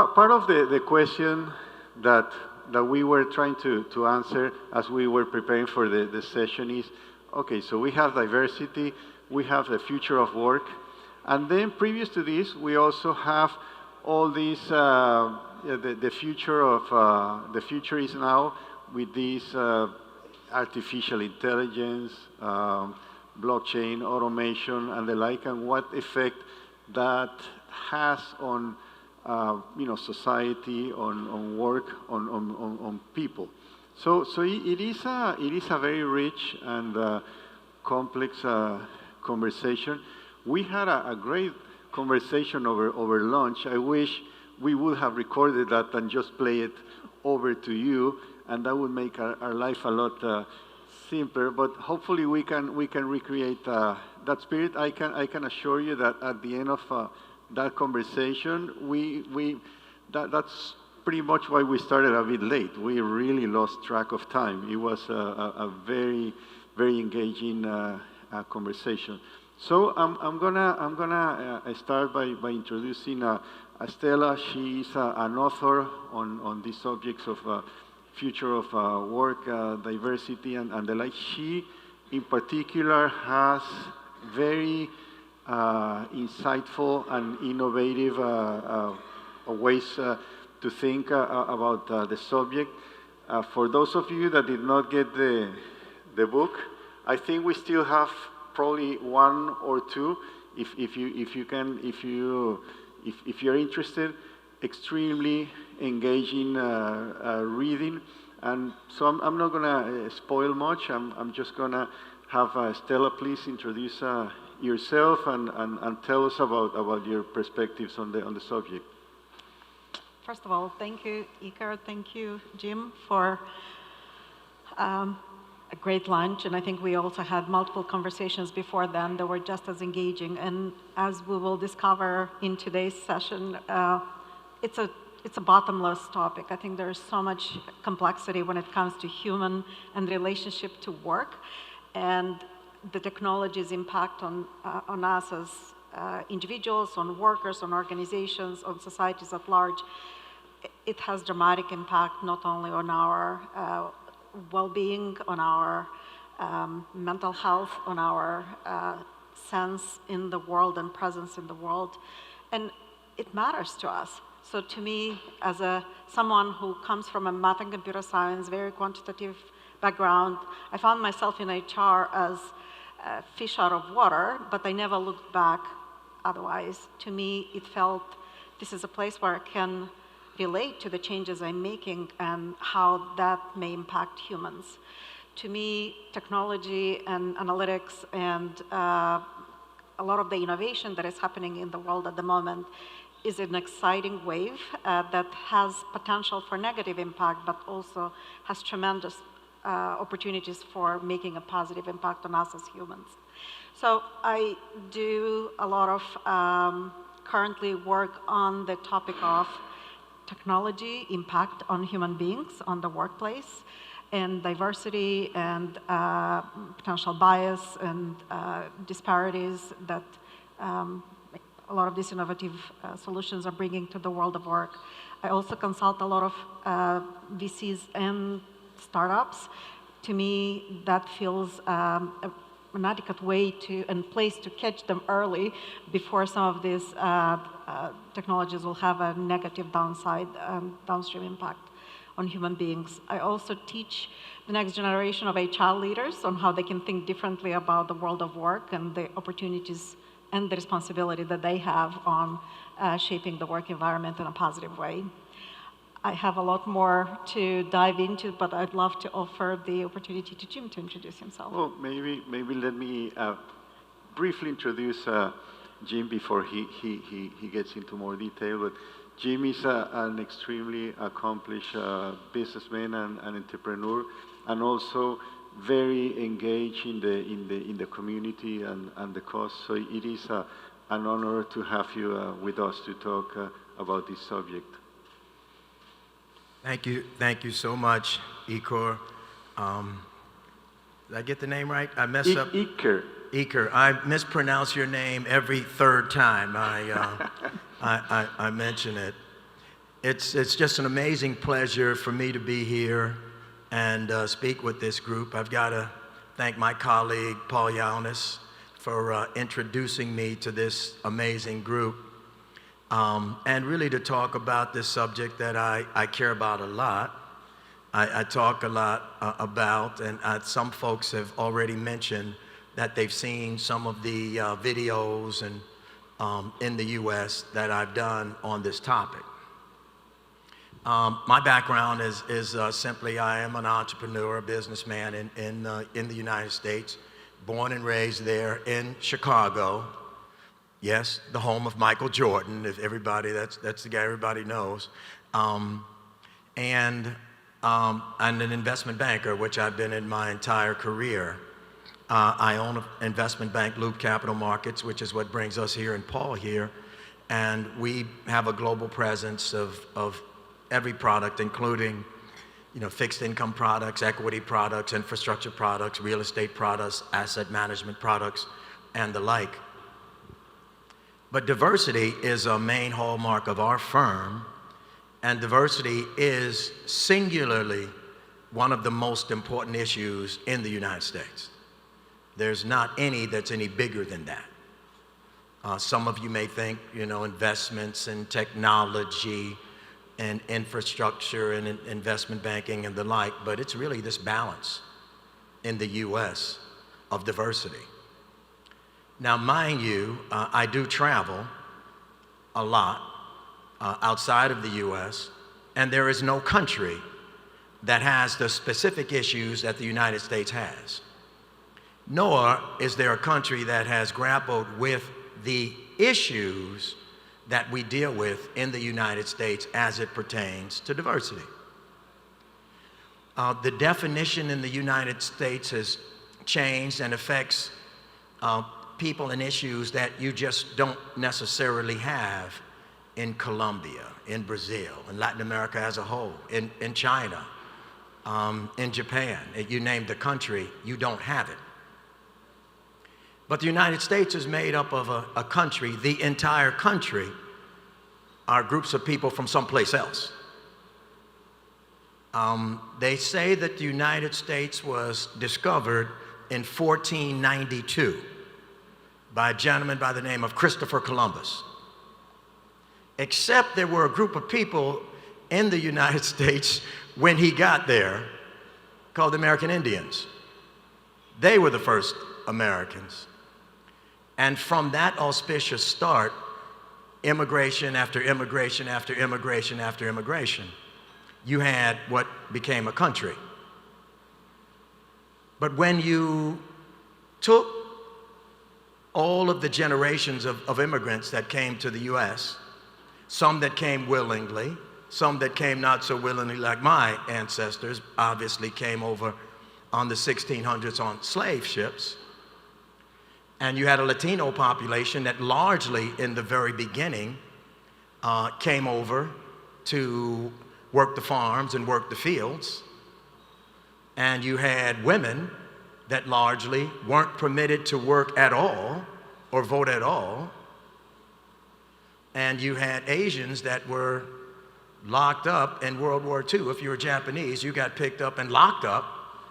part of the question that we were trying to answer as we were preparing for the session is, okay, so we have diversity, we have the future of work, and then previous to this, we also have all these, the future is now with this artificial intelligence, blockchain, automation, and the like, and what effect that has on society, on work, on people. So it is a very rich and complex conversation. We had a great conversation over lunch. I wish we would have recorded that and just play it over to you, and that would make our life a lot simpler. But hopefully we can recreate that spirit. I can assure you that at the end of that conversation, that's pretty much why we started a bit late. We really lost track of time. It was a very, very engaging conversation. So I'm gonna start by introducing Stela. She's an author on these subjects of future of work, diversity, and the like. She, in particular, has very insightful and innovative ways to think about the subject. For those of you that did not get the book, I think we still have probably one or two. If you're interested, extremely engaging reading. And so I'm not gonna spoil much. I'm just gonna have Stela please introduce yourself and tell us about your perspectives on the subject. First of all, thank you, Iker. Thank you, Jim, for a great lunch. And I think we also had multiple conversations before then that were just as engaging. And as we will discover in today's session, it's a bottomless topic. I think there's so much complexity when it comes to human and relationship to work, and the technology's impact on us as individuals, on workers, on organizations, on societies at large. It has dramatic impact not only on our well-being, on our mental health, on our sense in the world and presence in the world, and it matters to us. So to me, as someone who comes from a math and computer science, very quantitative background, I found myself in HR as a fish out of water, but I never looked back otherwise. To me, it felt this is a place where I can relate to the changes I'm making and how that may impact humans. To me, technology and analytics and a lot of the innovation that is happening in the world at the moment is an exciting wave that has potential for negative impact, but also has tremendous opportunities for making a positive impact on us as humans. So I do a lot of currently work on the topic of technology impact on human beings, on the workplace, and diversity and potential bias and disparities that a lot of these innovative solutions are bringing to the world of work. I also consult a lot of VCs and startups. To me, that feels an adequate way and place to catch them early before some of these technologies will have a negative downstream impact on human beings. I also teach the next generation of HR leaders on how they can think differently about the world of work and the opportunities and the responsibility that they have on shaping the work environment in a positive way. I have a lot more to dive into, but I'd love to offer the opportunity to Jim to introduce himself. Well, maybe let me briefly introduce Jim before he gets into more detail. But Jim is an extremely accomplished businessman and entrepreneur, and also very engaged in the community and the cause. So it is an honor to have you with us to talk about this subject. Thank you so much, Iker. Did I get the name right? I messed up. Iker. Iker. I mispronounce your name every third time I mention it. It's just an amazing pleasure for me to be here and speak with this group. I've got to thank my colleague, Paul Yaunis, for introducing me to this amazing group. And really to talk about this subject that I care about a lot. I talk a lot about, and some folks have already mentioned that they've seen some of the videos and in the US that I've done on this topic. My background is simply I am an entrepreneur, a businessman in the United States, born and raised there in Chicago. Yes, the home of Michael Jordan, if everybody, that's the guy everybody knows. And I'm an investment banker, which I've been in my entire career. I own an investment bank, Loop Capital Markets, which is what brings us here and Paul here. And we have a global presence of every product, including fixed income products, equity products, infrastructure products, real estate products, asset management products, and the like. But diversity is a main hallmark of our firm, and diversity is singularly one of the most important issues in the United States. There's not any that's any bigger than that. Some of you may think, investments in technology and infrastructure and investment banking and the like, but it's really this balance in the US of diversity. Now, mind you, I do travel a lot outside of the US, and there is no country that has the specific issues that the United States has. Nor is there a country that has grappled with the issues that we deal with in the United States as it pertains to diversity. The definition in the United States has changed and affects people and issues that you just don't necessarily have in Colombia, in Brazil, in Latin America as a whole, in China, in Japan. You name the country, you don't have it. But the United States is made up of a country. The entire country are groups of people from someplace else. They say that the United States was discovered in 1492 by a gentleman by the name of Christopher Columbus. Except there were a group of people in the United States when he got there called the American Indians. They were the first Americans. And from that auspicious start, immigration after immigration after immigration after immigration, you had what became a country. But when you took all of the generations of immigrants that came to the US, some that came willingly, some that came not so willingly, like my ancestors obviously came over on the 1600s on slave ships, and you had a Latino population that largely in the very beginning came over to work the farms and work the fields. And you had women that largely weren't permitted to work at all or vote at all. And you had Asians that were locked up in World War II. If you were Japanese, you got picked up and locked up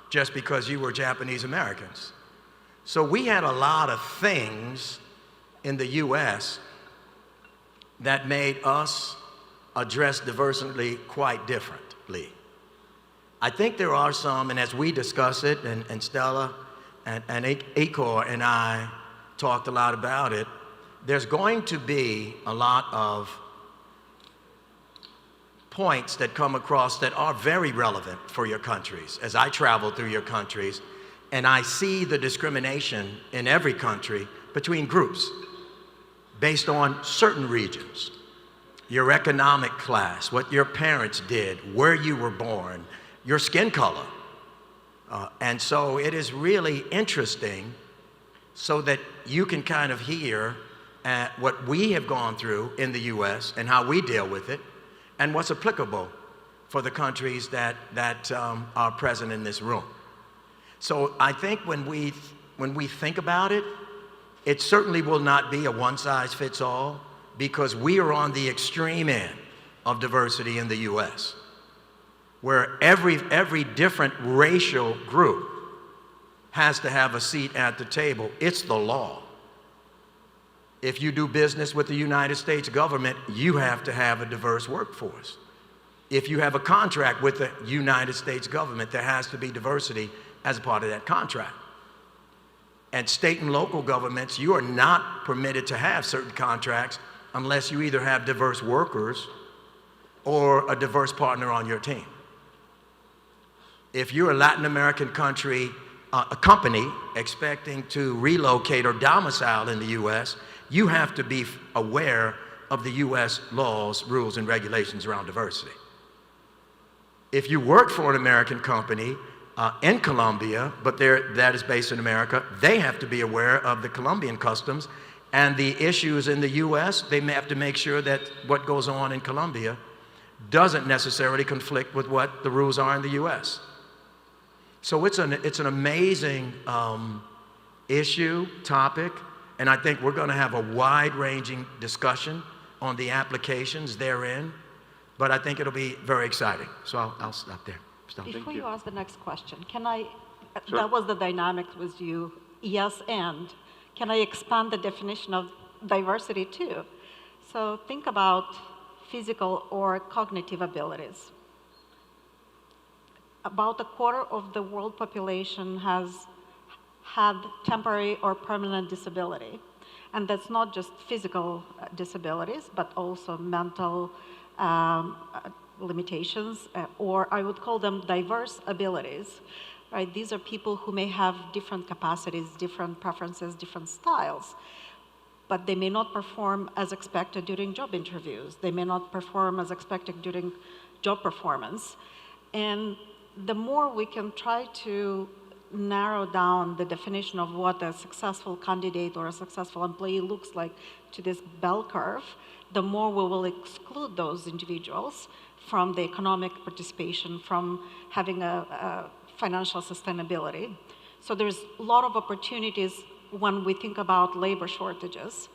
just because you were Japanese Americans. So we had a lot of things in the US that made us address diversity quite differently. I think there are some, and as we discuss it, and Stella and Iker and I talked a lot about it, there's going to be a lot of points that come across that are very relevant for your countries. As I travel through your countries, and I see the discrimination in every country between groups based on certain regions, your economic class, what your parents did, where you were born, your skin color. And so it is really interesting so that you can kind of hear what we have gone through in the US and how we deal with it and what's applicable for the countries that are present in this room. So I think when we think about it, it certainly will not be a one-size-fits-all because we are on the extreme end of diversity in the U.S., where every different racial group has to have a seat at the table. It's the law. If you do business with the United States government, you have to have a diverse workforce. If you have a contract with the United States government, there has to be diversity as a part of that contract. And state and local governments, you are not permitted to have certain contracts unless you either have diverse workers or a diverse partner on your team. If you're a Latin American country, a company expecting to relocate or domicile in the U.S., you have to be aware of the U.S. laws, rules, and regulations around diversity. If you work for an American company in Colombia, but that is based in America, they have to be aware of the Colombian customs and the issues in the U.S. They may have to make sure that what goes on in Colombia doesn't necessarily conflict with what the rules are in the U.S. So it's an amazing issue, topic, and I think we're going to have a wide-ranging discussion on the applications therein, but I think it'll be very exciting. So I'll stop there. Before you ask the next question, can I, Sure. that was the dynamic with you, yes, and can I expand the definition of diversity too? So think about physical or cognitive abilities. About a quarter of the world population has had temporary or permanent disability. And that's not just physical disabilities, but also mental limitations, or I would call them diverse abilities, right? These are people who may have different capacities, different preferences, different styles, but they may not perform as expected during job interviews. They may not perform as expected during job performance. And the more we can try to narrow down the definition of what a successful candidate or a successful employee looks like to this bell curve, the more we will exclude those individuals from the economic participation, from having a financial sustainability. So there's a lot of opportunities when we think about labor shortages.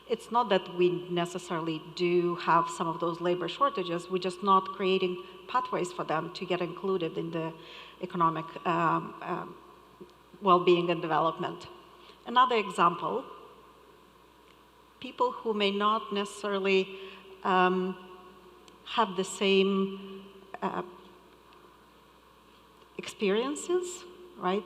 It's not that we necessarily do have some of those labor shortages, we're just not creating pathways for them to get included in the economic well-being and development. Another example, people who may not necessarily have the same experiences, right?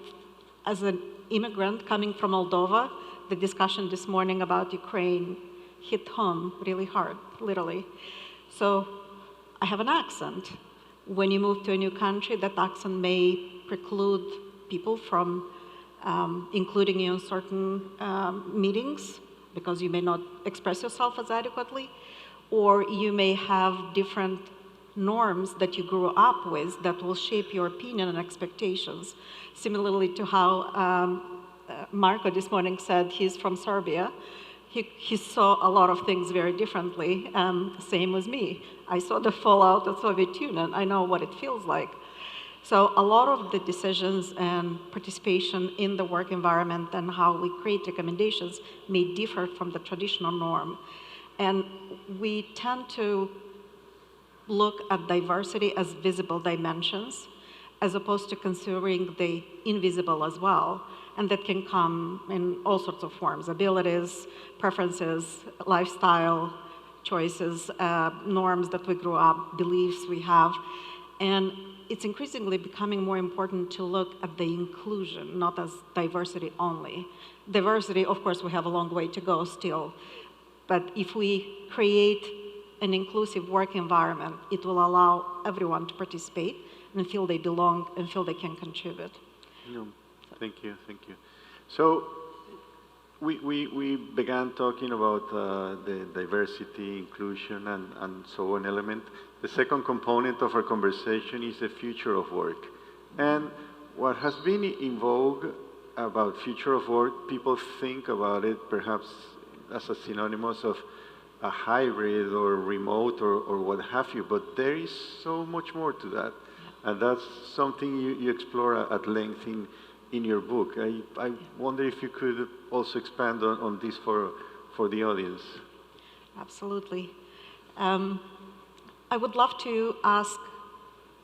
As an immigrant coming from Moldova, the discussion this morning about Ukraine hit home really hard, literally. So I have an accent. When you move to a new country, that accent may preclude people from including you in certain meetings because you may not express yourself as adequately, or you may have different norms that you grew up with that will shape your opinion and expectations. Similarly to how Marco this morning said he's from Serbia, he saw a lot of things very differently, same with me. I saw the fallout of the Soviet Union. I know what it feels like. So a lot of the decisions and participation in the work environment and how we create recommendations may differ from the traditional norm. And we tend to look at diversity as visible dimensions, as opposed to considering the invisible as well. And that can come in all sorts of forms: abilities, preferences, lifestyle choices, norms that we grew up, beliefs we have. And it's increasingly becoming more important to look at the inclusion, not as diversity only. Diversity, of course, we have a long way to go still. But if we create an inclusive work environment, it will allow everyone to participate and feel they belong and feel they can contribute. Yeah. Thank you, thank you. So we began talking about the diversity, inclusion, and so on element. The second component of our conversation is the future of work. And what has been in vogue about future of work, people think about it perhaps as a synonymous of a hybrid or remote or what have you, but there is so much more to that. And that's something you explore at length in your book. I wonder if you could also expand on this for the audience. Absolutely. I would love to ask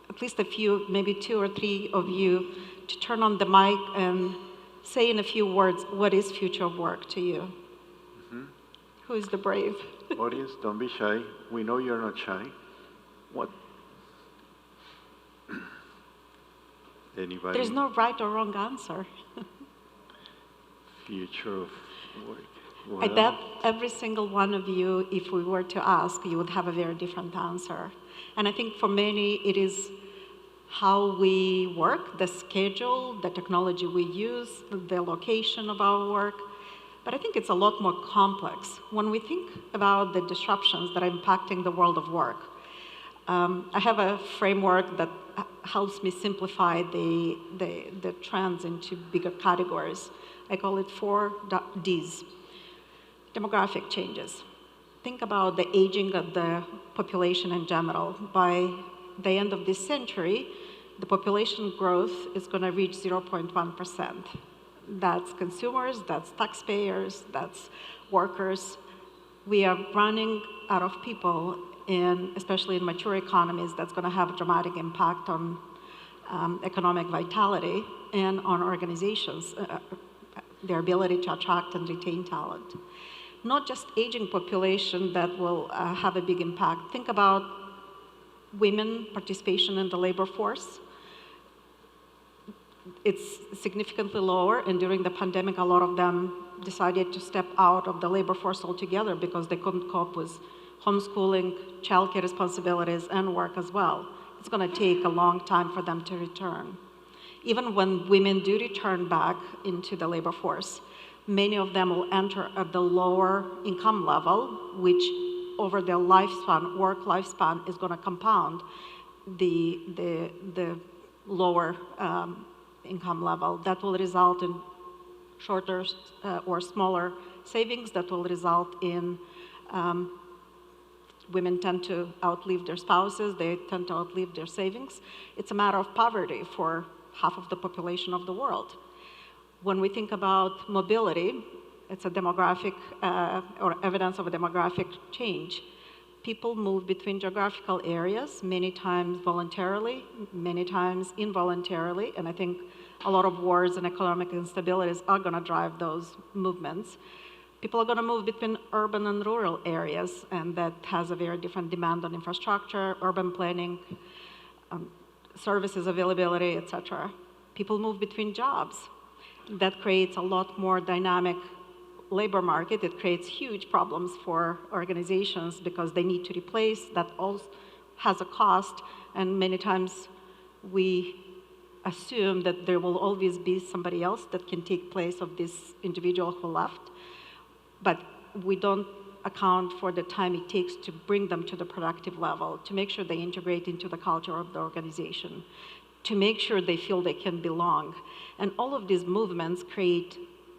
at least a few, maybe 2 or 3 of you to turn on the mic and say in a few words, what is future of work to you? Who is the brave? Audience, don't be shy. We know you're not shy. What? Anybody? There's no right or wrong answer. Future of work. I bet every single one of you, if we were to ask, you would have a very different answer. And I think for many, it is how we work, the schedule, the technology we use, the location of our work. But I think it's a lot more complex. When we think about the disruptions that are impacting the world of work, I have a framework that helps me simplify the trends into bigger categories. I call it 4 Ds. Demographic changes. Think about the aging of the population in general. By the end of this century, the population growth is going to reach 0.1%. That's consumers, that's taxpayers, that's workers. We are running out of people, especially in mature economies. That's going to have a dramatic impact on economic vitality and on organizations, their ability to attract and retain talent. Not just aging population that will have a big impact. Think about women participation in the labor force. It's significantly lower, and during the pandemic, a lot of them decided to step out of the labor force altogether because they couldn't cope with homeschooling, childcare responsibilities, and work as well. It's going to take a long time for them to return. Even when women do return back into the labor force, many of them will enter at the lower income level, which over their lifespan, work lifespan, is going to compound the lower income level. That will result in shorter or smaller savings. That will result in women tend to outlive their spouses. They tend to outlive their savings. It's a matter of poverty for half of the population of the world. When we think about mobility, it's a demographic or evidence of a demographic change. People move between geographical areas, many times voluntarily, many times involuntarily, and I think a lot of wars and economic instabilities are going to drive those movements. People are going to move between urban and rural areas, and that has a very different demand on infrastructure, urban planning, services availability, etc. People move between jobs. That creates a lot more dynamic labor market. It creates huge problems for organizations because they need to replace. That also has a cost, and many times we assume that there will always be somebody else that can take place of this individual who left, but we don't account for the time it takes to bring them to the productive level, to make sure they integrate into the culture of the organization, to make sure they feel they can belong. And all of these movements create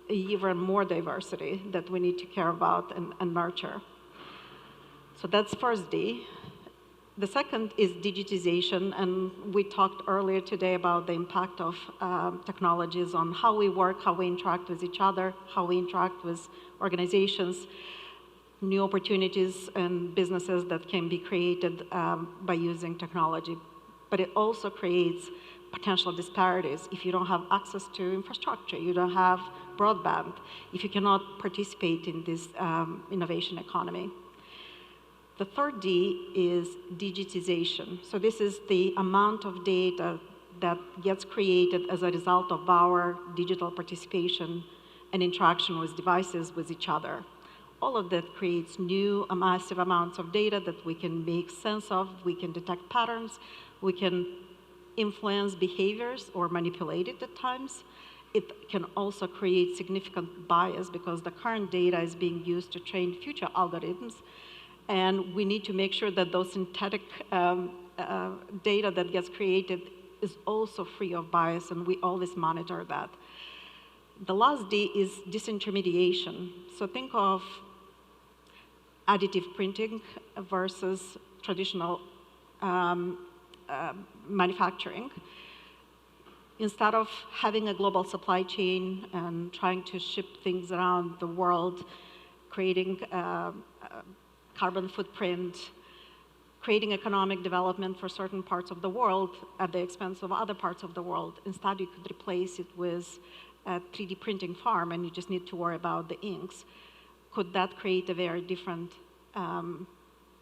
even more diversity that we need to care about and nurture. So that's first D. The second is digitization, and we talked earlier today about the impact of technologies on how we work, how we interact with each other, how we interact with organizations, new opportunities and businesses that can be created by using technology. But it also creates potential disparities. If you don't have access to infrastructure, you don't have broadband, if you cannot participate in this innovation economy. The third D is digitization. So this is the amount of data that gets created as a result of our digital participation and interaction with devices with each other. All of that creates new massive amounts of data that we can make sense of, we can detect patterns, we can influence behaviors or manipulate it at times. It can also create significant bias because the current data is being used to train future algorithms. And we need to make sure that those synthetic data that gets created is also free of bias, and we always monitor that. The last D is disintermediation. So think of additive printing versus traditional manufacturing. Instead of having a global supply chain and trying to ship things around the world, creating carbon footprint, creating economic development for certain parts of the world at the expense of other parts of the world. Instead, you could replace it with a 3D printing farm, and you just need to worry about the inks. Could that create a very different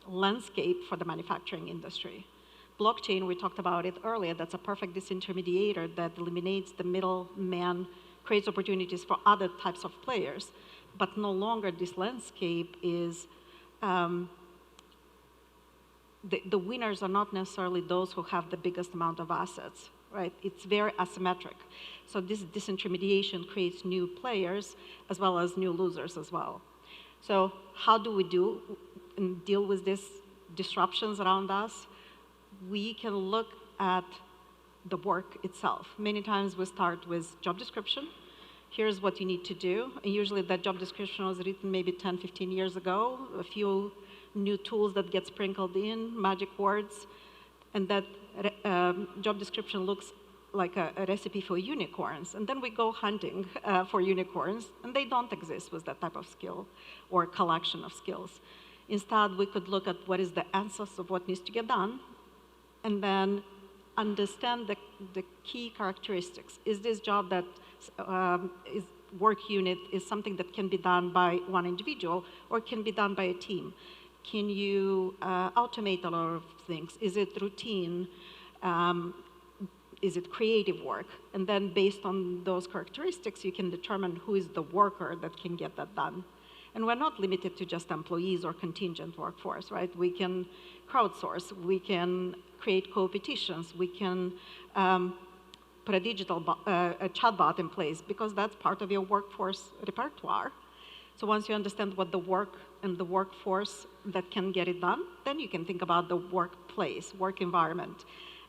landscape for the manufacturing industry? Blockchain, we talked about it earlier, that's a perfect disintermediator that eliminates the middleman, creates opportunities for other types of players, but no longer this landscape is, the winners are not necessarily those who have the biggest amount of assets, right? It's very asymmetric. So this disintermediation creates new players as well as new losers as well. So how do we deal with these disruptions around us? We can look at the work itself. Many times we start with job description. Here's what you need to do. And usually that job description was written maybe 10, 15 years ago, a few new tools that get sprinkled in, magic words, and that job description looks like a recipe for unicorns. And then we go hunting for unicorns, and they don't exist with that type of skill or collection of skills. Instead, we could look at what is the essence of what needs to get done, and then understand the key characteristics. Is this job that is work unit is something that can be done by one individual or can be done by a team? Can you automate a lot of things? Is it routine? Is it creative work? And then based on those characteristics, you can determine who is the worker that can get that done. And we're not limited to just employees or contingent workforce, right? We can crowdsource, we can create co-petitions, we can put a digital a chatbot in place because that's part of your workforce repertoire. So once you understand what the work and the workforce that can get it done, then you can think about the workplace, work environment.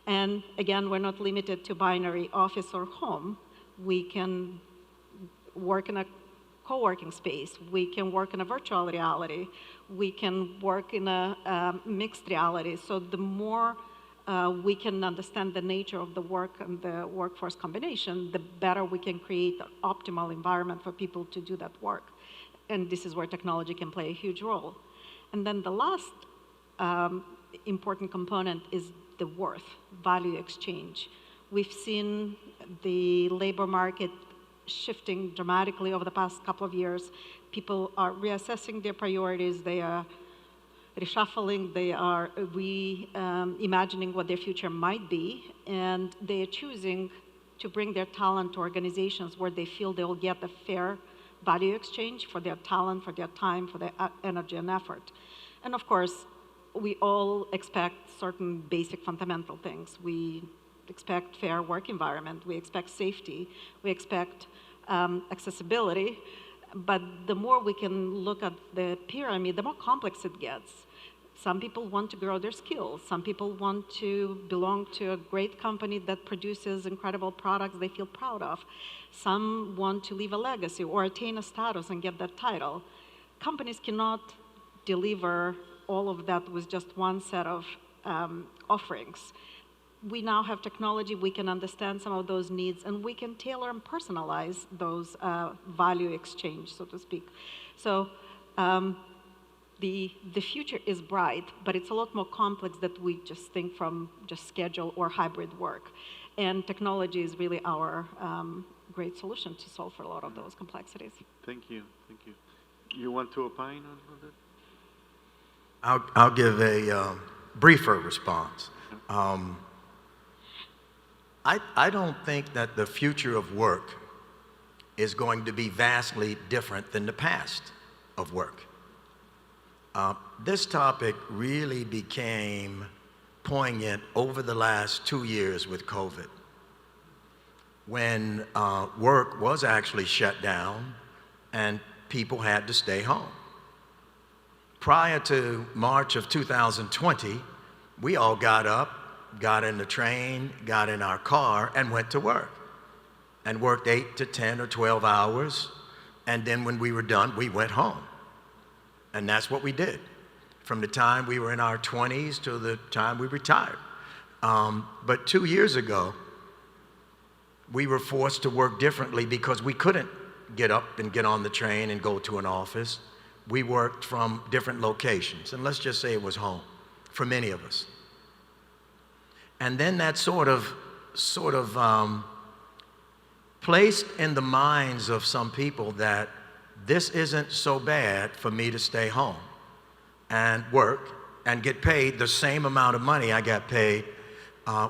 And again, we're not limited to binary office or home. We can work in a co-working space. We can work in a virtual reality. We can work in a mixed reality. So the more we can understand the nature of the work and the workforce combination, the better we can create an optimal environment for people to do that work. And this is where technology can play a huge role. And then the last important component is the worth, value exchange. We've seen the labor market shifting dramatically over the past couple of years. People are reassessing their priorities. They are reshuffling. They are reimagining what their future might be. And they are choosing to bring their talent to organizations where they feel they will get a fair value exchange for their talent, for their time, for their energy and effort. And of course, we all expect certain basic fundamental things. We expect fair work environment, we expect safety, we expect accessibility, but the more we can look at the pyramid, the more complex it gets. Some people want to grow their skills. Some people want to belong to a great company that produces incredible products they feel proud of. Some want to leave a legacy or attain a status and get that title. Companies cannot deliver all of that with just one set of offerings. We now have technology, we can understand some of those needs, and we can tailor and personalize those value exchange, so to speak. So the future is bright, but it's a lot more complex than we just think from just schedule or hybrid work. And technology is really our great solution to solve for a lot of those complexities. Thank you, thank you. You want to opine on that? I'll give a briefer response. I don't think that the future of work is going to be vastly different than the past of work. This topic really became poignant over the last 2 years with COVID, when work was actually shut down and people had to stay home. Prior to March of 2020, we all got up, got in the train, got in our car, and went to work. And worked 8 to 10 or 12 hours, and then when we were done, we went home. And that's what we did, from the time we were in our 20s to the time we retired. But 2 years ago, we were forced to work differently because we couldn't get up and get on the train and go to an office. We worked from different locations, and let's just say it was home. for many of us. And then that sort of placed in the minds of some people that this isn't so bad for me to stay home and work and get paid the same amount of money I got paid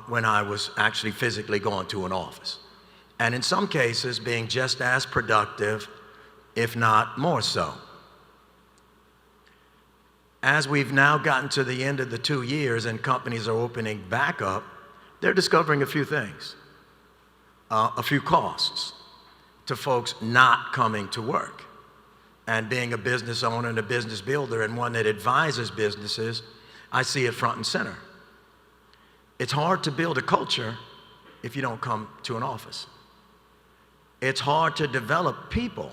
when I was actually physically going to an office. And in some cases, being just as productive, if not more so. As we've now gotten to the end of the 2 years and companies are opening back up, they're discovering a few things, a few costs to folks not coming to work. And being a business owner and a business builder and one that advises businesses, I see it front and center. It's hard to build a culture if you don't come to an office. It's hard to develop people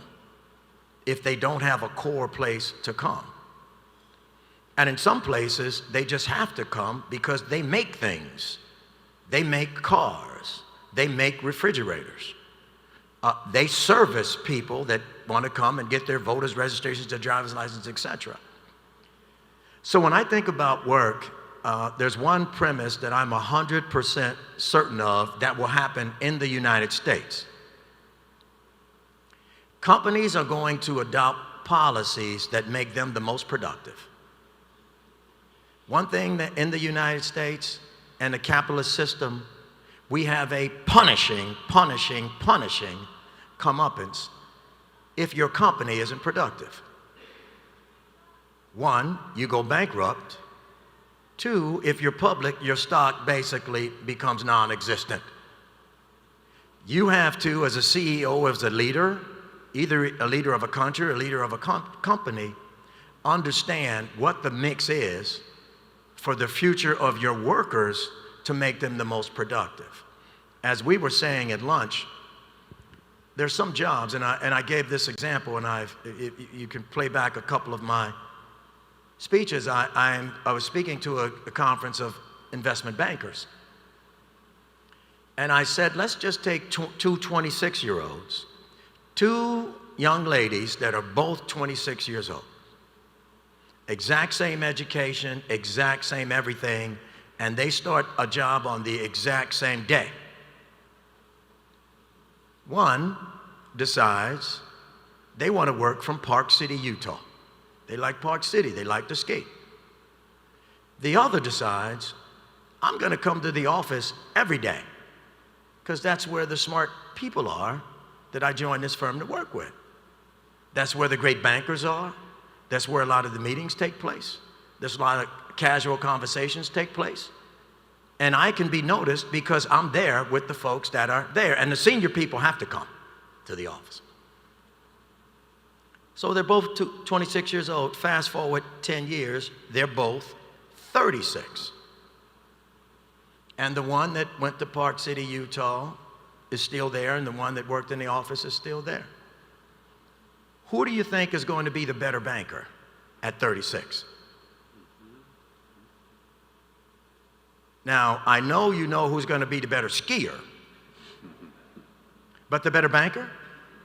if they don't have a core place to come. And in some places, they just have to come because they make things. They make cars. They make refrigerators. They service people that want to come and get their voters' registrations, their driver's license, etc. So when I think about work, there's one premise that I'm 100% certain of that will happen in the United States. Companies are going to adopt policies that make them the most productive. One thing that in the United States and the capitalist system, we have a punishing comeuppance if your company isn't productive. One, you go bankrupt. Two, if you're public, your stock basically becomes non-existent. You have to, as a CEO, as a leader, either a leader of a country or a leader of a company, understand what the mix is for the future of your workers to make them the most productive. As we were saying at lunch, there's some jobs, and I gave this example, and you can play back a couple of my speeches. I was speaking to a conference of investment bankers. And I said, let's just take two 26-year-olds, two young ladies that are both 26 years old. Exact same education, exact same everything, and they start a job on the exact same day. One decides they want to work from Park City, Utah. They like Park City, they like to skate. The other decides, I'm going to come to the office every day because that's where the smart people are that I joined this firm to work with. That's where the great bankers are. That's where a lot of the meetings take place. There's a lot of casual conversations take place. And I can be noticed because I'm there with the folks that are there. And the senior people have to come to the office. So they're both 26 years old. Fast forward 10 years, they're both 36. And the one that went to Park City, Utah is still there, and the one that worked in the office is still there. Who do you think is going to be the better banker at 36? Now, I know you know who's going to be the better skier, but the better banker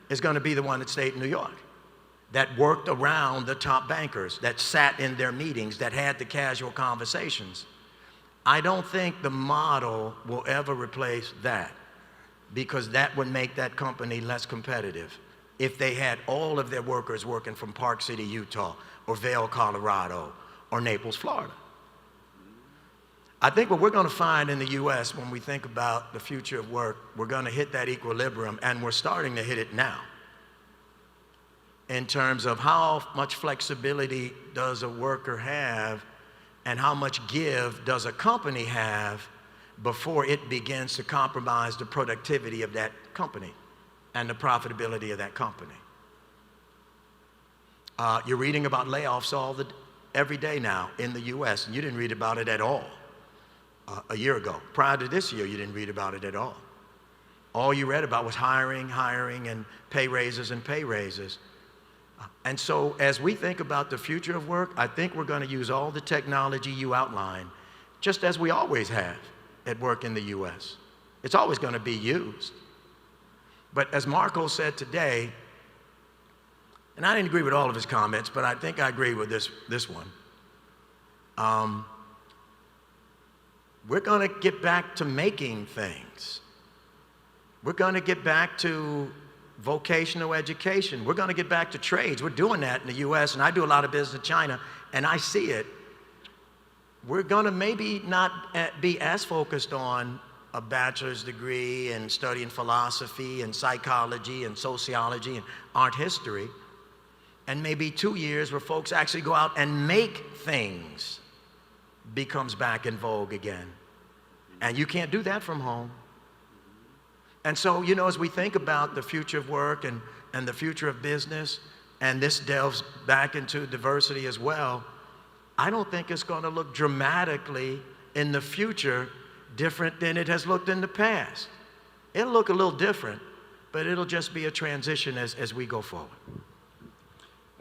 is going to be the one that stayed in New York, that worked around the top bankers, that sat in their meetings, that had the casual conversations. I don't think the model will ever replace that because that would make that company less competitive if they had all of their workers working from Park City, Utah, or Vail, Colorado, or Naples, Florida. I think what we're going to find in the U.S. when we think about the future of work, we're going to hit that equilibrium, and we're starting to hit it now in terms of how much flexibility does a worker have and how much give does a company have before it begins to compromise the productivity of that company and the profitability of that company. You're reading about layoffs every day now in the U.S., and you didn't read about it at all a year ago. Prior to this year, you didn't read about it at all. All you read about was hiring, and pay raises and pay raises. And so as we think about the future of work, I think we're going to use all the technology you outlined, just as we always have at work in the U.S. It's always going to be used. But as Marco said today, and I didn't agree with all of his comments, but I think I agree with this one. We're going to get back to making things. We're going to get back to vocational education. We're going to get back to trades. We're doing that in the US, and I do a lot of business in China, and I see it. We're going to maybe not be as focused on a bachelor's degree and studying philosophy and psychology and sociology and art history, and maybe 2 years where folks actually go out and make things becomes back in vogue again. And you can't do that from home. And so, you know, as we think about the future of work and the future of business, and this delves back into diversity as well, I don't think it's going to look dramatically in the future different than it has looked in the past. It'll look a little different, but it'll just be a transition as we go forward.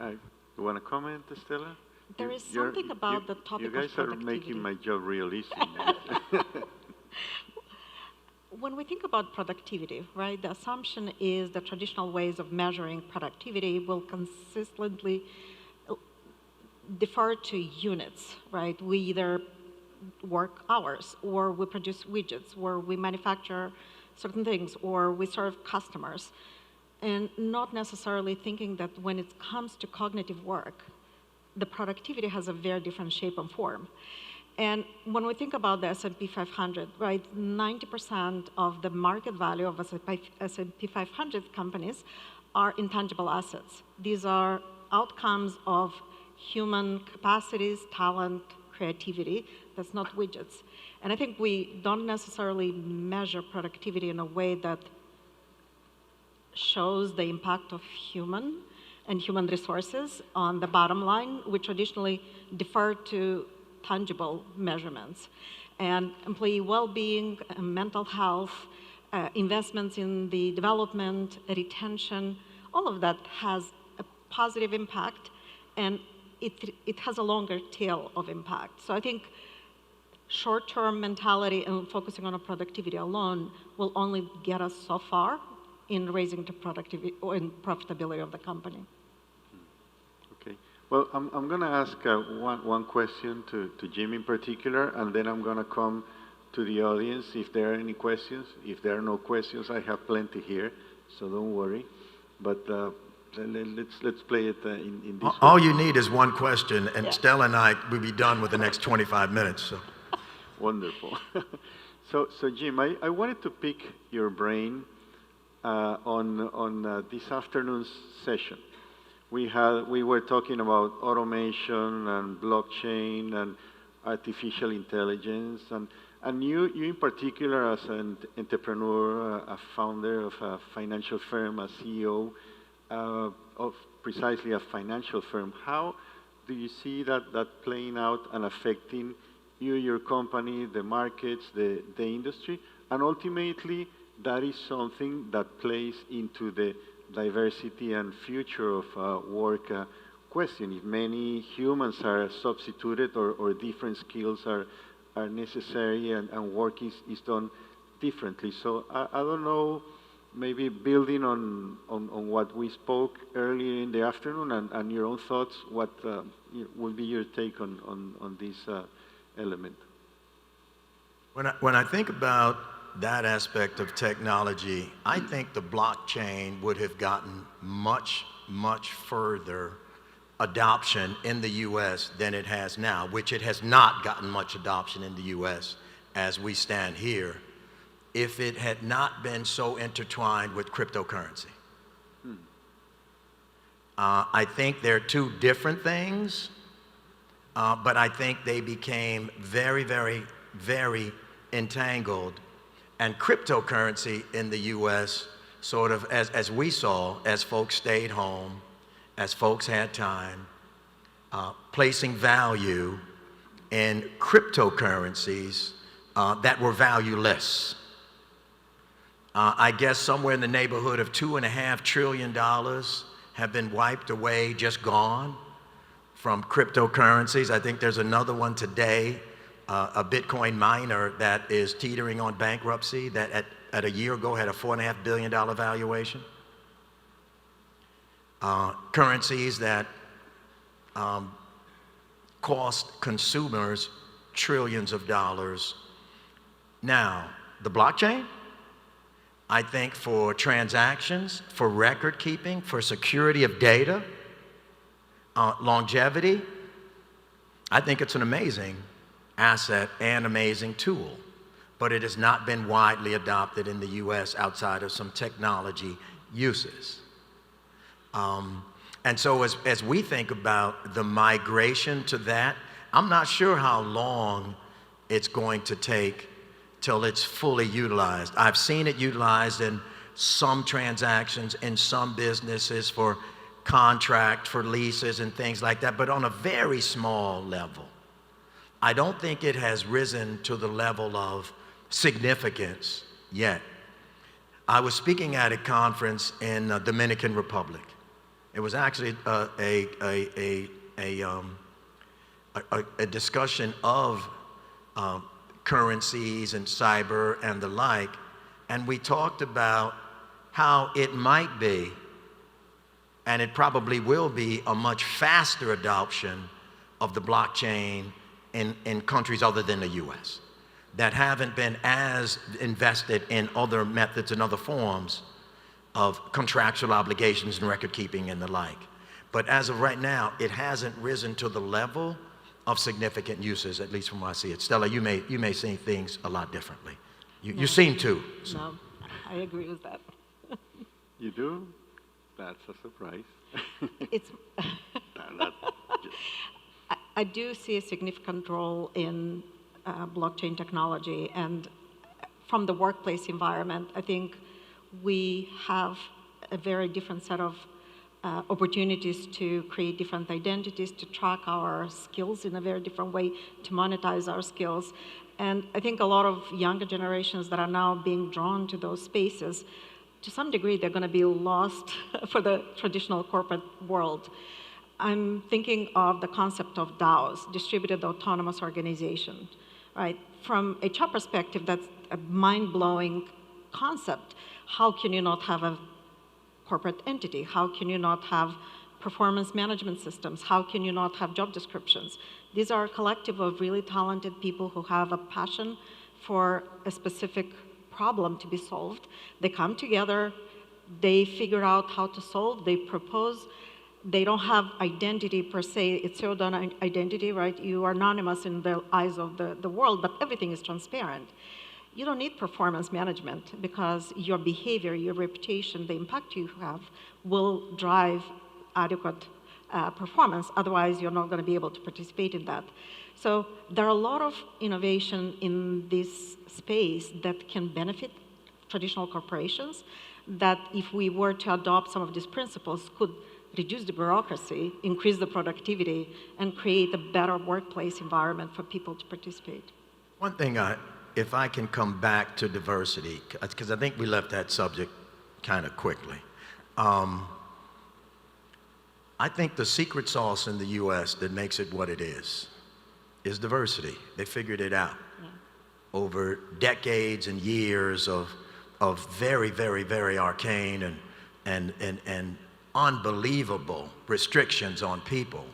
You want to comment, Stella? There is something about the topic of productivity. You guys are making my job real easy. When we think about productivity, right, the assumption is that traditional ways of measuring productivity will consistently defer to units, right? We either work hours, or we produce widgets, or we manufacture certain things, or we serve customers, and not necessarily thinking that when it comes to cognitive work, the productivity has a very different shape and form. And when we think about the S&P 500, right, 90% of the market value of S&P 500 companies are intangible assets. These are outcomes of human capacities, talent, creativity. That's not widgets. And I think we don't necessarily measure productivity in a way that shows the impact of human resources on the bottom line. We traditionally defer to tangible measurements. And employee well-being, mental health, investments in the development, retention, all of that has a positive impact, and it has a longer tail of impact. So I think short-term mentality and focusing on productivity alone will only get us so far in raising the productivity or in profitability of the company. Okay. Well, I'm going to ask one question to Jim in particular, and then I'm going to come to the audience if there are any questions. If there are no questions, I have plenty here, so don't worry. But let's play it in this All way. you need is one question, and Yeah. Stella and I will be done with the next 25 minutes. So. Wonderful. So Jim, I wanted to pick your brain on this afternoon's session. We were talking about automation and blockchain and artificial intelligence, and you in particular as an entrepreneur, a founder of a financial firm, a CEO of precisely a financial firm. How do you see that playing out and affecting you, your company, the markets, the industry? And ultimately, that is something that plays into the diversity and future of work question. If many humans are substituted or different skills are necessary and work is done differently. So I don't know, maybe building on what we spoke earlier in the afternoon and your own thoughts, what would be your take on this element? When I think about that aspect of technology, I think the blockchain would have gotten much, much further adoption in the US than it has now, which it has not gotten much adoption in the US as we stand here, if it had not been so intertwined with cryptocurrency. I think they're two different things, but I think they became very, very, very entangled. And cryptocurrency in the US, sort of as we saw, as folks stayed home, as folks had time, placing value in cryptocurrencies that were valueless. I guess somewhere in the neighborhood of $2.5 trillion have been wiped away, just gone from cryptocurrencies. I think there's another one today, a Bitcoin miner that is teetering on bankruptcy that at a year ago had a $4.5 billion valuation. Currencies that cost consumers trillions of dollars Now, the blockchain, I think for transactions, for record keeping, for security of data, longevity, I think it's an amazing asset and amazing tool. But it has not been widely adopted in the US outside of some technology uses. And so as we think about the migration to that, I'm not sure how long it's going to take till it's fully utilized. I've seen it utilized in some transactions, in some businesses for contract, for leases and things like that, but on a very small level. I don't think it has risen to the level of significance yet. I was speaking at a conference in Dominican Republic. It was actually a discussion of currencies and cyber and the like, and we talked about how it might be, and it probably will be, a much faster adoption of the blockchain in countries other than the US that haven't been as invested in other methods and other forms of contractual obligations and record keeping and the like. But as of right now, it hasn't risen to the level of significant uses, at least from what I see it. Stella, you may see things a lot differently. You seem to. So. No, I agree with that. You do? That's a surprise. It's I do see a significant role in blockchain technology, and from the workplace environment, I think we have a very different set of opportunities to create different identities, to track our skills in a very different way, to monetize our skills. And I think a lot of younger generations that are now being drawn to those spaces, to some degree, they're going to be lost for the traditional corporate world. I'm thinking of the concept of DAOs, distributed autonomous organization, right? From a HR perspective, that's a mind-blowing concept. How can you not have a corporate entity? How can you not have performance management systems? How can you not have job descriptions? These are a collective of really talented people who have a passion for a specific problem to be solved. They come together, they figure out how to solve, they propose. They don't have identity per se, it's your own identity, right? You are anonymous in the eyes of the world, but everything is transparent. You don't need performance management because your behavior, your reputation, the impact you have will drive adequate performance. Otherwise, you're not going to be able to participate in that. So there are a lot of innovation in this space that can benefit traditional corporations that if we were to adopt some of these principles could reduce the bureaucracy, increase the productivity, and create a better workplace environment for people to participate. One thing, if I can come back to diversity, because I think we left that subject kind of quickly. I think the secret sauce in the US that makes it what it is diversity. They figured it out over decades and years of very, very, very arcane and unbelievable restrictions on people.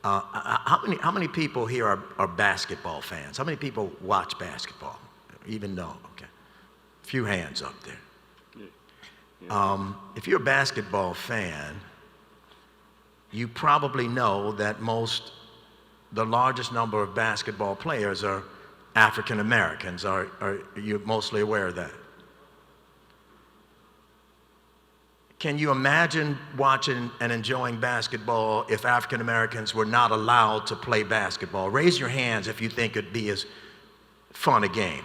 How many people here are basketball fans? How many people watch basketball? Even know, okay. A few hands up there. If you're a basketball fan, you probably know that the largest number of basketball players are African Americans. Are you mostly aware of that? Can you imagine watching and enjoying basketball if African Americans were not allowed to play basketball? Raise your hands if you think it'd be as fun a game.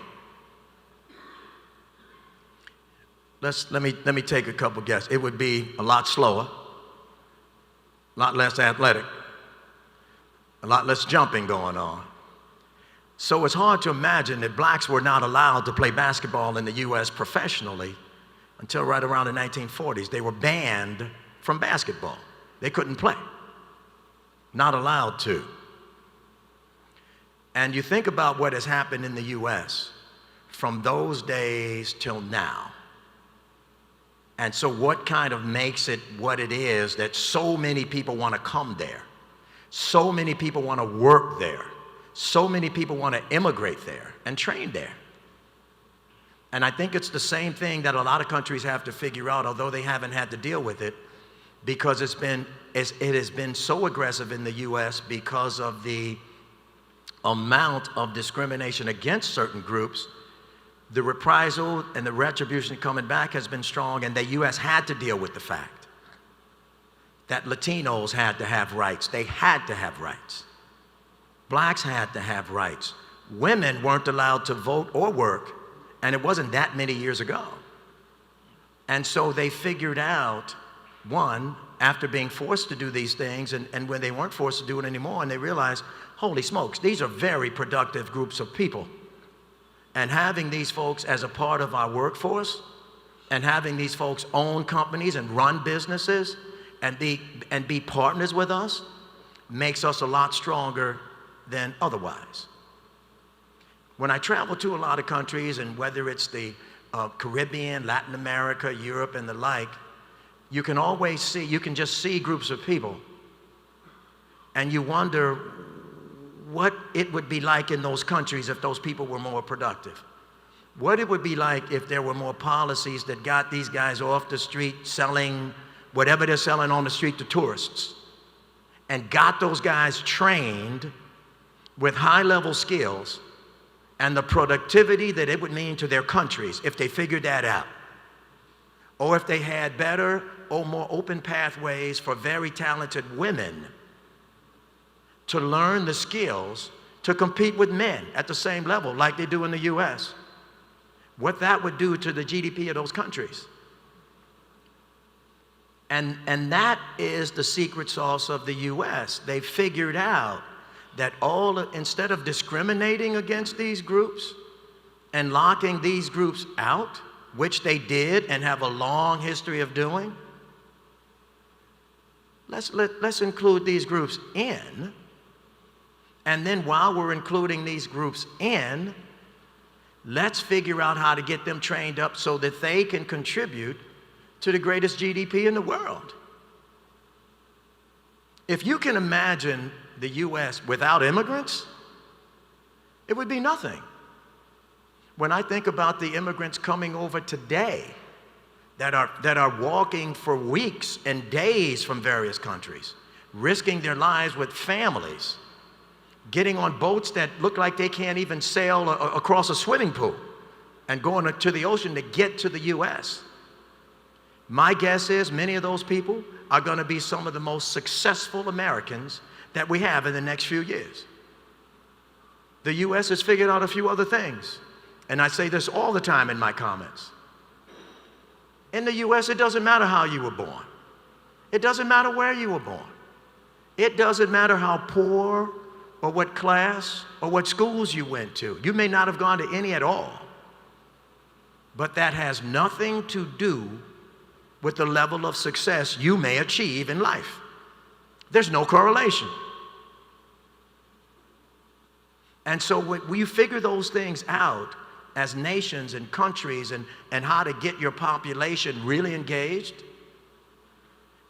Let me take a couple guesses. It would be a lot slower, a lot less athletic, a lot less jumping going on. So it's hard to imagine that blacks were not allowed to play basketball in the US professionally until right around the 1940s. They were banned from basketball. They couldn't play. Not allowed to. And you think about what has happened in the US from those days till now. And so what kind of makes it what it is that so many people want to come there? So many people want to work there. So many people want to immigrate there and train there. And I think it's the same thing that a lot of countries have to figure out, although they haven't had to deal with it, because it has been so aggressive in the US because of the amount of discrimination against certain groups. The reprisal and the retribution coming back has been strong, and the US had to deal with the fact that Latinos had to have rights. They had to have rights. Blacks had to have rights. Women weren't allowed to vote or work, and it wasn't that many years ago. And so they figured out, one, after being forced to do these things, and when they weren't forced to do it anymore, and they realized, holy smokes, these are very productive groups of people. And having these folks as a part of our workforce, and having these folks own companies and run businesses, and be partners with us, makes us a lot stronger than otherwise. When I travel to a lot of countries, and whether it's the Caribbean, Latin America, Europe, and the like, you can always see, you can just see groups of people, and you wonder what it would be like in those countries if those people were more productive. What it would be like if there were more policies that got these guys off the street selling whatever they're selling on the street to tourists, and got those guys trained with high-level skills and the productivity that it would mean to their countries if they figured that out. Or if they had better or more open pathways for very talented women to learn the skills to compete with men at the same level like they do in the US. What that would do to the GDP of those countries. And that is the secret sauce of the US. They figured out that instead of discriminating against these groups and locking these groups out, which they did and have a long history of doing, let's include these groups in. And then while we're including these groups in, let's figure out how to get them trained up so that they can contribute to the greatest GDP in the world. If you can imagine the US without immigrants, it would be nothing. When I think about the immigrants coming over today that are walking for weeks and days from various countries, risking their lives with families, getting on boats that look like they can't even sail across a swimming pool and going to the ocean to get to the US. My guess is many of those people are going to be some of the most successful Americans that we have in the next few years. The US has figured out a few other things, and I say this all the time in my comments. In the US, it doesn't matter how you were born. It doesn't matter where you were born. It doesn't matter how poor or what class or what schools you went to. You may not have gone to any at all, but that has nothing to do with the level of success you may achieve in life. There's no correlation. And so when you figure those things out as nations and countries, and how to get your population really engaged,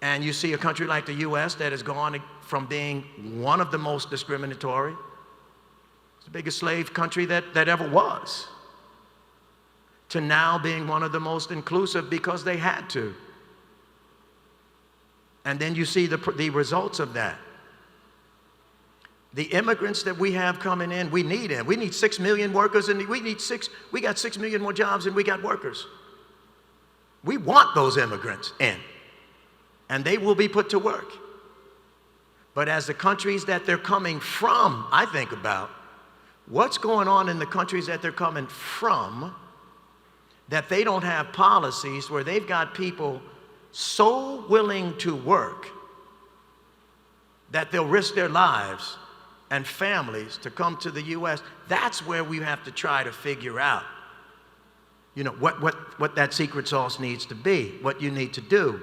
and you see a country like the US that has gone from being one of the most discriminatory, it's the biggest slave country that ever was, to now being one of the most inclusive because they had to. And then you see the results of that. The immigrants that we have coming in, we need them. We need 6 million workers, and we got 6 million more jobs than we got workers. We want those immigrants in, and they will be put to work. But as the countries that they're coming from, I think about what's going on in the countries that they're coming from, that they don't have policies where they've got people so willing to work that they'll risk their lives and families to come to the US. That's where we have to try to figure out, you know, what that secret sauce needs to be, what you need to do,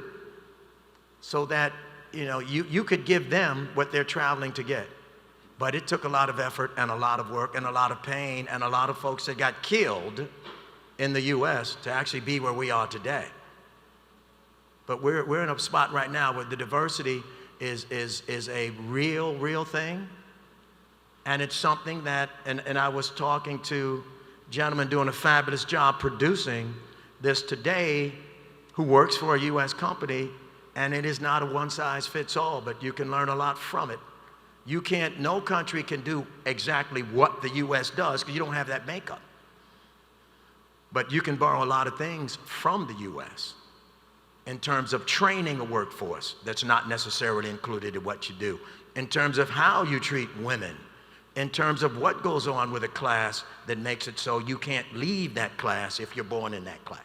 so that, you know, you could give them what they're traveling to get. But it took a lot of effort and a lot of work and a lot of pain and a lot of folks that got killed in the US to actually be where we are today. But we're in a spot right now where the diversity is a real thing. And it's something that, and I was talking to gentleman doing a fabulous job producing this today who works for a U.S. company, and it is not a one-size-fits-all, but you can learn a lot from it. You can't, no country can do exactly what the U.S. does because you don't have that makeup. But you can borrow a lot of things from the U.S. in terms of training a workforce that's not necessarily included in what you do, in terms of how you treat women, in terms of what goes on with a class that makes it so you can't leave that class if you're born in that class.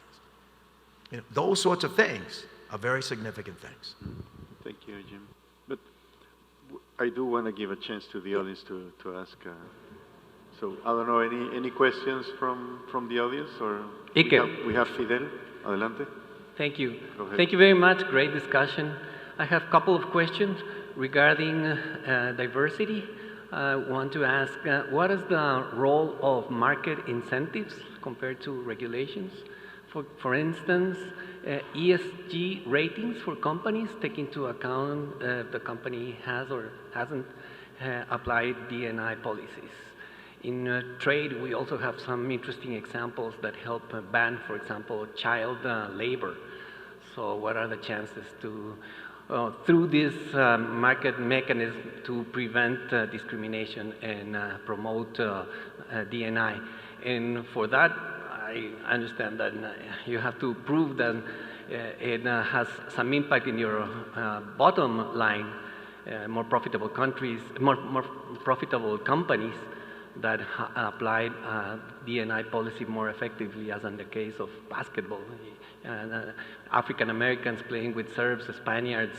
You know, those sorts of things are very significant things. Thank you, Jim. But I do want to give a chance to the audience to ask. So I don't know, any questions from the audience? Or Iker. we have Fidel. Adelante. Thank you. Go ahead. Thank you very much. Great discussion. I have a couple of questions regarding diversity. I want to ask, what is the role of market incentives compared to regulations? For instance, ESG ratings for companies take into account the company has or hasn't applied D&I policies. In trade, we also have some interesting examples that help ban, for example, child labor. So what are the chances to, through this market mechanism, to prevent discrimination and promote D&I? And for that, I understand that you have to prove that it has some impact in your bottom line, more profitable countries, more profitable companies that applied D&I policy more effectively, as in the case of basketball. African Americans playing with Serbs, Spaniards,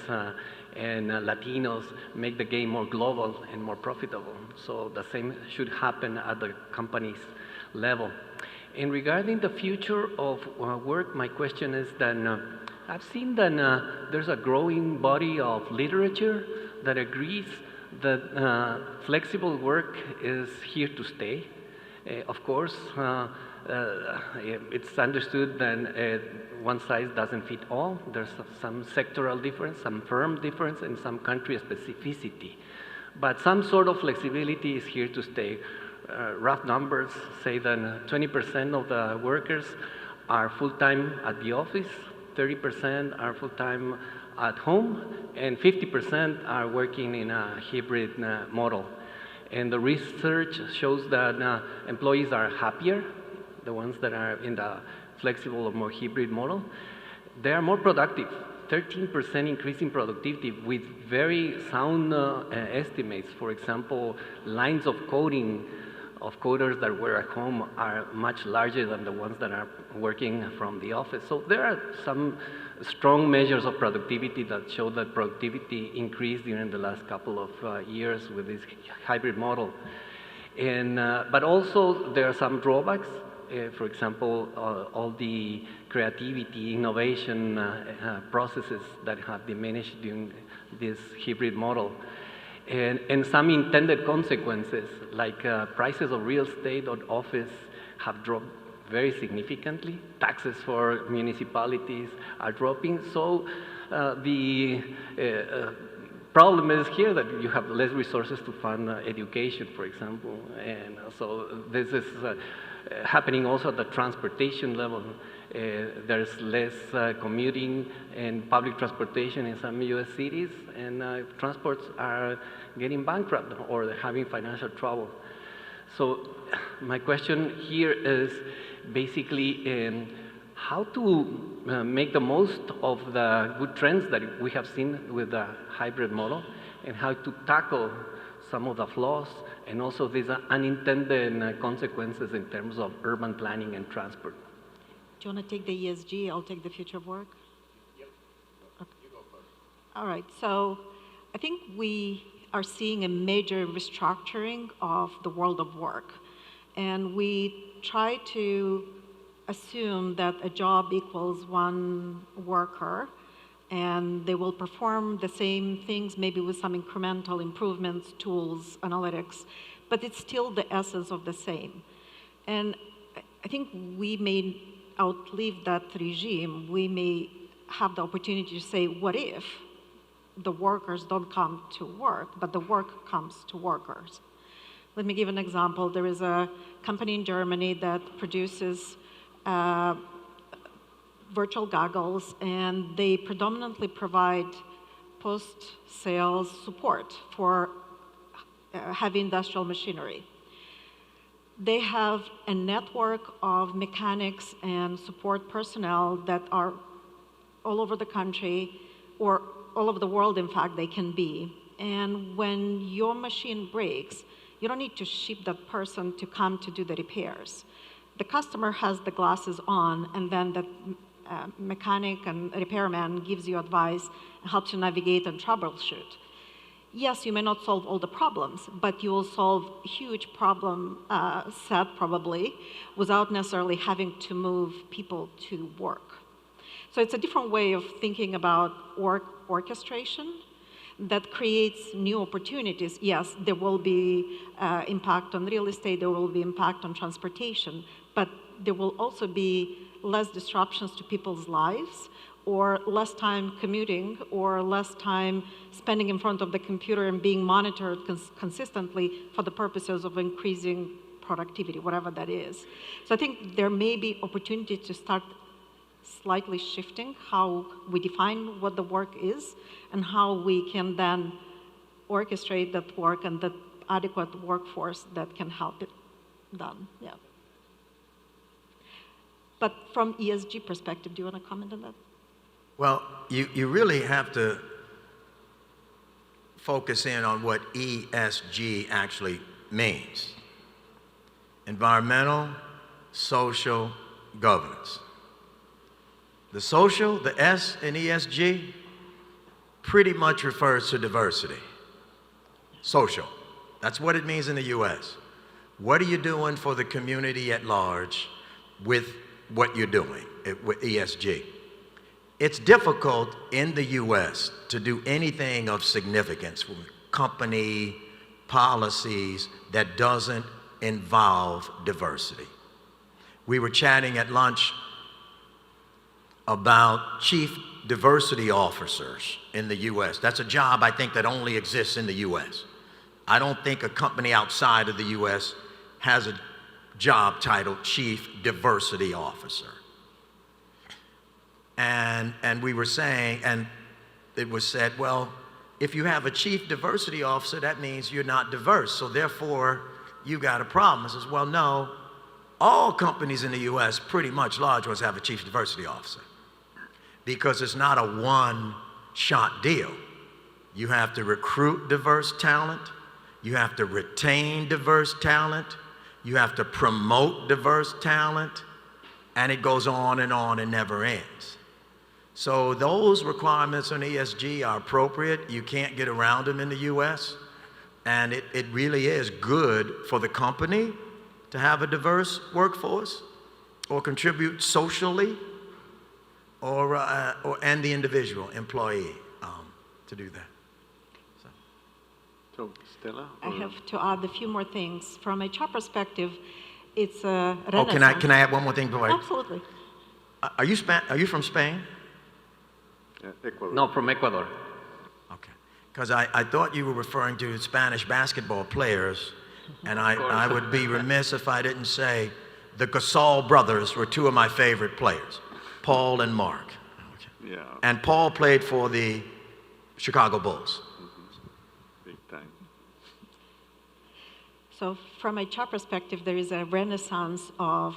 and Latinos make the game more global and more profitable. So the same should happen at the company's level. And regarding the future of work, my question is that I've seen that there's a growing body of literature that agrees that flexible work is here to stay. Of course, it's understood that one size doesn't fit all. There's some sectoral difference, some firm difference, and some country specificity. But some sort of flexibility is here to stay. Rough numbers say that 20% of the workers are full-time at the office, 30% are full-time at home, and 50% are working in a hybrid model. And the research shows that employees are happier, the ones that are in the flexible or more hybrid model. They are more productive, 13% increase in productivity with very sound estimates. For example, lines of coding of coders that were at home are much larger than the ones that are working from the office. So there are some strong measures of productivity that show that productivity increased during the last couple of years with this hybrid model. And, but also there are some drawbacks. For example, all the creativity, innovation processes that have diminished during this hybrid model. And some intended consequences, like prices of real estate or office have dropped very significantly. Taxes for municipalities are dropping. So the problem is here that you have less resources to fund education, for example. And so this is happening also at the transportation level. There's less commuting and public transportation in some U.S. cities, and transports are getting bankrupt or they're having financial trouble. So my question here is basically how to make the most of the good trends that we have seen with the hybrid model, and how to tackle some of the flaws and also these unintended consequences in terms of urban planning and transport. Do you want to take the ESG? I'll take the future of work. Yep. Okay. You go first. All right. So I think we are seeing a major restructuring of the world of work. And we try to assume that a job equals one worker, and they will perform the same things, maybe with some incremental improvements, tools, analytics, but it's still the essence of the same. And I think we may outlive that regime. We may have the opportunity to say, what if the workers don't come to work, but the work comes to workers? Let me give an example. There is a company in Germany that produces virtual goggles, and they predominantly provide post-sales support for heavy industrial machinery. They have a network of mechanics and support personnel that are all over the country, or all over the world, in fact, they can be. And when your machine breaks, you don't need to ship that person to come to do the repairs. The customer has the glasses on, and then the mechanic and repairman gives you advice and helps you navigate and troubleshoot. Yes, you may not solve all the problems, but you will solve a huge problem set probably without necessarily having to move people to work. So it's a different way of thinking about orchestration that creates new opportunities. Yes, there will be impact on real estate, there will be impact on transportation, but there will also be less disruptions to people's lives, or less time commuting, or less time spending in front of the computer and being monitored consistently for the purposes of increasing productivity, whatever that is. So I think there may be opportunity to start slightly shifting how we define what the work is and how we can then orchestrate that work and the adequate workforce that can help it done. Yeah. But from ESG perspective, do you want to comment on that? Well, you really have to focus in on what ESG actually means. Environmental, social, governance. The social, the S in ESG, pretty much refers to diversity. Social, that's what it means in the US. What are you doing for the community at large with what you're doing with ESG? It's difficult in the US to do anything of significance from company policies that doesn't involve diversity. We were chatting at lunch about chief diversity officers in the US. That's a job I think that only exists in the US. I don't think a company outside of the US has a job titled Chief Diversity Officer. And we were saying, and it was said, well, if you have a Chief Diversity Officer, that means you're not diverse, so therefore you got a problem. I says, well, no, all companies in the US, pretty much large ones, have a Chief Diversity Officer, because it's not a one-shot deal. You have to recruit diverse talent, you have to retain diverse talent, you have to promote diverse talent, and it goes on and never ends. So those requirements on ESG are appropriate. You can't get around them in the US, and it really is good for the company to have a diverse workforce or contribute socially, and the individual employee to do that. So, Stella? I have to add a few more things. From a HR perspective, it's a renaissance. Oh, can I add one more thing before Absolutely. Are you from Spain? Ecuador. No, from Ecuador. Okay. Because I thought you were referring to Spanish basketball players, and I would be remiss if I didn't say the Gasol brothers were two of my favorite players, Paul and Mark. Okay. Yeah. And Paul played for the Chicago Bulls. Big time. So from a HR perspective, there is a renaissance of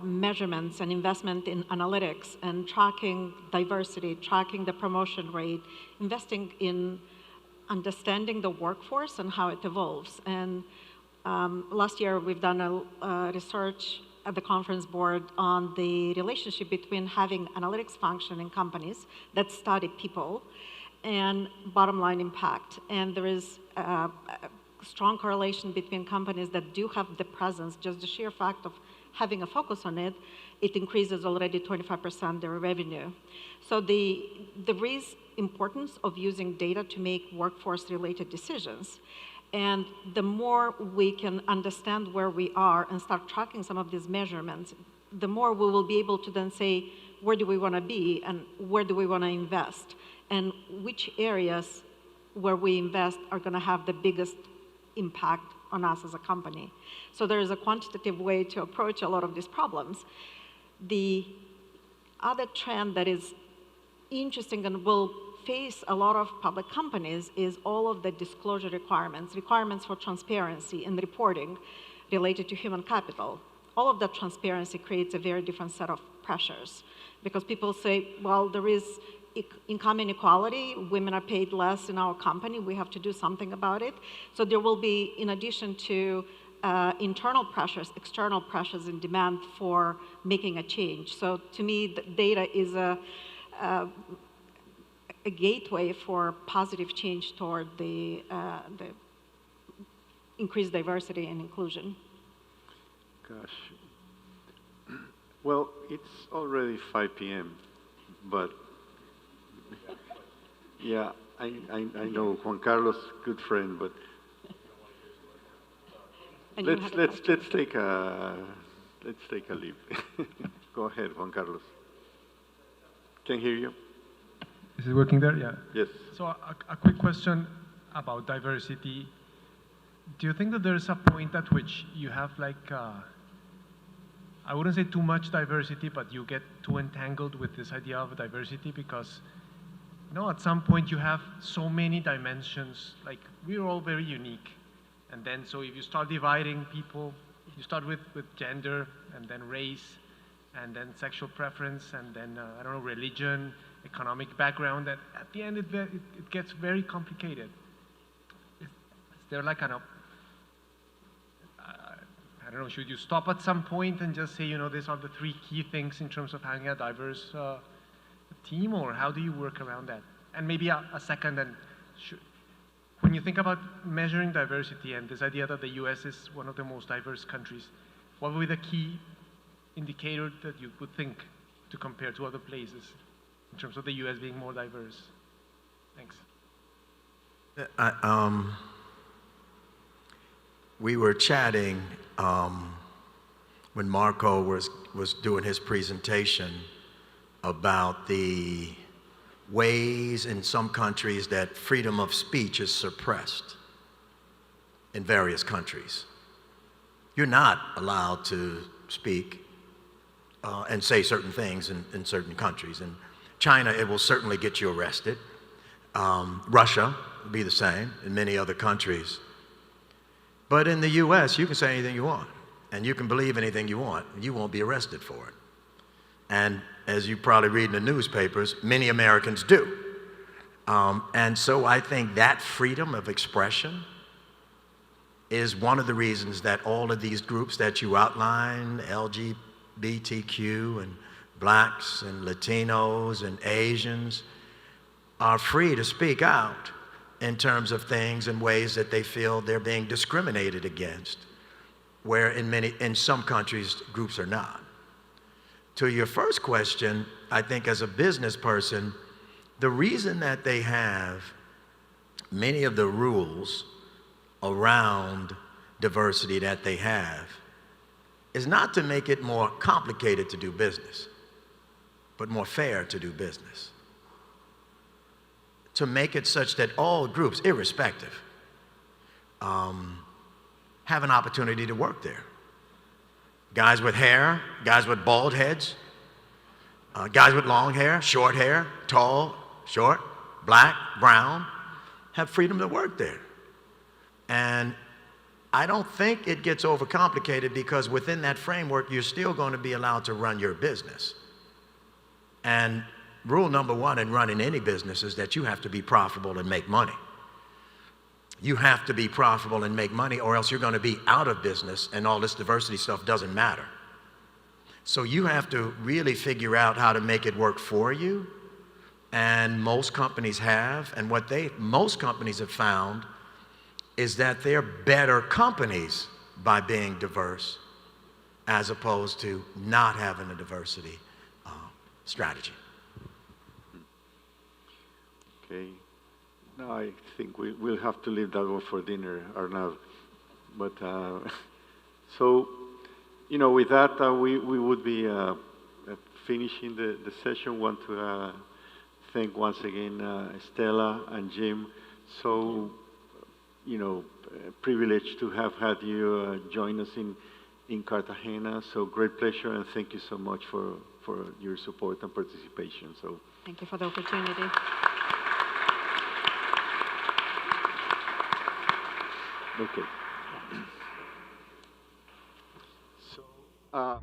measurements and investment in analytics and tracking diversity, tracking the promotion rate, investing in understanding the workforce and how it evolves. And last year, we've done a research at the conference board on the relationship between having analytics function in companies that study people and bottom line impact. And there is a strong correlation between companies that do have the presence, just the sheer fact of having a focus on it, it increases already 25% their revenue. So there is importance of using data to make workforce-related decisions. And the more we can understand where we are and start tracking some of these measurements, the more we will be able to then say, where do we want to be and where do we want to invest? And which areas where we invest are going to have the biggest impact on us as a company. So there is a quantitative way to approach a lot of these problems. The other trend that is interesting and will face a lot of public companies is all of the disclosure requirements for transparency and reporting related to human capital. All of that transparency creates a very different set of pressures because people say, well, there is income inequality, women are paid less in our company, we have to do something about it. So there will be, in addition to internal pressures, external pressures and demand for making a change. So to me, the data is a gateway for positive change toward the increased diversity and inclusion. Gosh. Well, it's already 5 p.m., but yeah, I know Juan Carlos, good friend, but let's take a leap. Go ahead, Juan Carlos. Can hear you. Is it working there? Yeah. Yes. So a quick question about diversity. Do you think that there's a point at which you have like, I wouldn't say too much diversity, but you get too entangled with this idea of diversity because, you know, at some point you have so many dimensions, like we're all very unique. And then, so if you start dividing people, you start with gender and then race and then sexual preference and then, I don't know, religion, economic background, that at the end it gets very complicated. Is there like an, I don't know, should you stop at some point and just say, you know, these are the 3 key things in terms of having a diverse team, or how do you work around that? And maybe a second, and when you think about measuring diversity and this idea that the US is one of the most diverse countries, what would be the key indicator that you would think to compare to other places in terms of the US being more diverse? Thanks. We were chatting when Marco was doing his presentation about the ways in some countries that freedom of speech is suppressed in various countries. You're not allowed to speak and say certain things in certain countries. In China, it will certainly get you arrested. Russia will be the same, in many other countries. But in the US, you can say anything you want, and you can believe anything you want, and you won't be arrested for it. And as you probably read in the newspapers, many Americans do. And so I think that freedom of expression is one of the reasons that all of these groups that you outline, LGBTQ and blacks and Latinos and Asians, are free to speak out in terms of things and ways that they feel they're being discriminated against, where in some countries, groups are not. To your first question, I think as a business person, the reason that they have many of the rules around diversity that they have is not to make it more complicated to do business, but more fair to do business. To make it such that all groups, irrespective, have an opportunity to work there. Guys with hair, guys with bald heads, guys with long hair, short hair, tall, short, black, brown, have freedom to work there. And I don't think it gets overcomplicated because within that framework, you're still going to be allowed to run your business. And rule number 1 in running any business is that you have to be profitable and make money. You have to be profitable and make money, or else you're going to be out of business and all this diversity stuff doesn't matter. So you have to really figure out how to make it work for you. And most companies have, and what most companies have found is that they're better companies by being diverse as opposed to not having a diversity strategy. Okay. No, I think we'll have to leave that one for dinner, Arnav. But so, you know, with that, we would be finishing the session. Want to thank once again Stella and Jim. So privilege to have had you join us in Cartagena. So great pleasure, and thank you so much for your support and participation. So Thank you for the opportunity. okay. So.